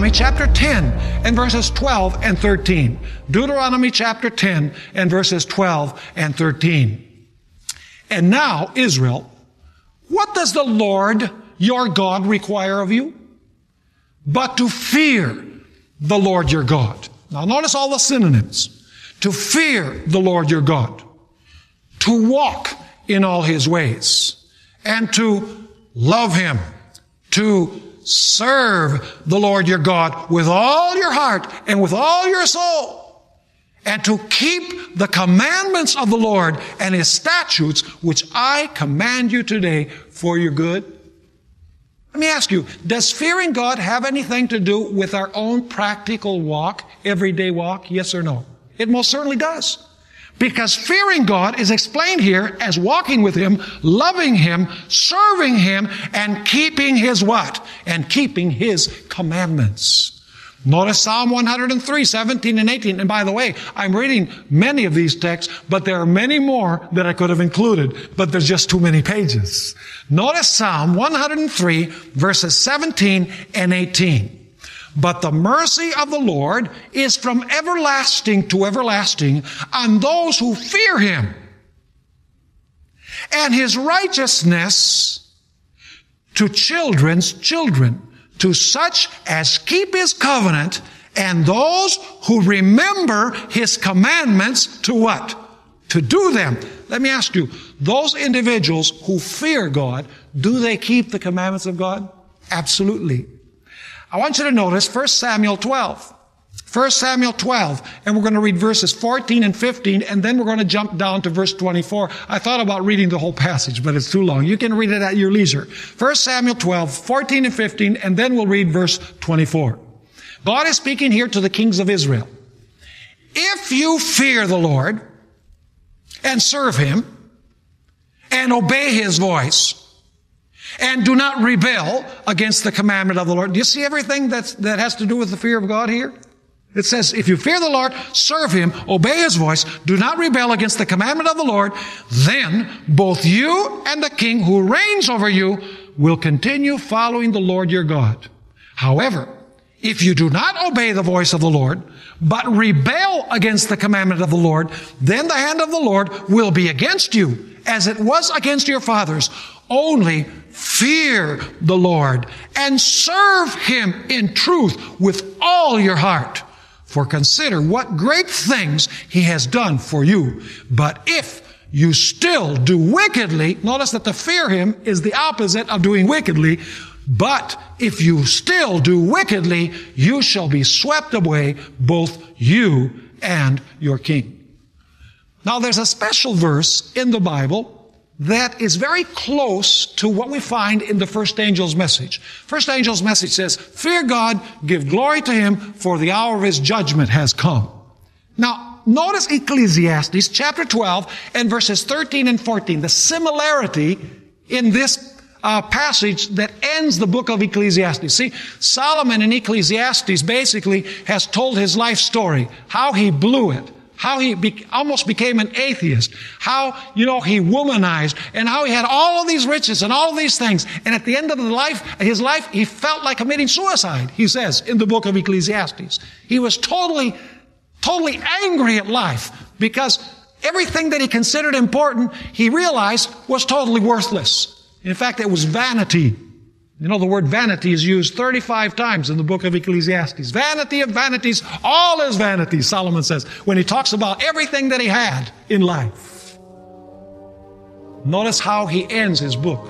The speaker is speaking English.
Deuteronomy chapter 10 and verses 12 and 13. Deuteronomy chapter 10 and verses 12 and 13. And now, Israel, what does the Lord your God require of you? But to fear the Lord your God. Now notice all the synonyms. To fear the Lord your God. To walk in all His ways. And to love Him. To serve the Lord your God with all your heart and with all your soul. And to keep the commandments of the Lord and His statutes, which I command you today for your good. Let me ask you, does fearing God have anything to do with our own practical walk, everyday walk? Yes or no? It most certainly does. Because fearing God is explained here as walking with Him, loving Him, serving Him, and keeping His what? And keeping His commandments. Notice Psalm 103, 17 and 18. And by the way, I'm reading many of these texts, but there are many more that I could have included, but there's just too many pages. Notice Psalm 103, verses 17 and 18. But the mercy of the Lord is from everlasting to everlasting on those who fear Him, and His righteousness to children's children, to such as keep His covenant, and those who remember His commandments to what? To do them. Let me ask you, those individuals who fear God, do they keep the commandments of God? Absolutely. I want you to notice 1 Samuel 12. 1 Samuel 12, and we're going to read verses 14 and 15, and then we're going to jump down to verse 24. I thought about reading the whole passage, but it's too long. You can read it at your leisure. 1 Samuel 12, 14 and 15, and then we'll read verse 24. God is speaking here to the kings of Israel. If you fear the Lord and serve Him and obey His voice, and do not rebel against the commandment of the Lord. Do you see everything that has to do with the fear of God here? It says, if you fear the Lord, serve Him, obey His voice, do not rebel against the commandment of the Lord, then both you and the king who reigns over you will continue following the Lord your God. However, if you do not obey the voice of the Lord, but rebel against the commandment of the Lord, then the hand of the Lord will be against you, as it was against your fathers. Only fear the Lord and serve Him in truth with all your heart. For consider what great things He has done for you. But if you still do wickedly, notice that to fear Him is the opposite of doing wickedly. But if you still do wickedly, you shall be swept away, both you and your king. Now there's a special verse in the Bible that is very close to what we find in the first angel's message. First angel's message says, fear God, give glory to Him, for the hour of His judgment has come. Now, notice Ecclesiastes chapter 12 and verses 13 and 14, the similarity in this passage that ends the book of Ecclesiastes. See, Solomon in Ecclesiastes basically has told his life story, how he blew it, how he almost became an atheist, how, he womanized, and how he had all of these riches and all of these things. And at the end of his life, he felt like committing suicide, he says in the book of Ecclesiastes. He was totally angry at life because everything that he considered important, he realized was totally worthless. In fact, it was vanity. The word vanity is used 35 times in the book of Ecclesiastes. Vanity of vanities, all is vanity, Solomon says, when he talks about everything that he had in life. Notice how he ends his book.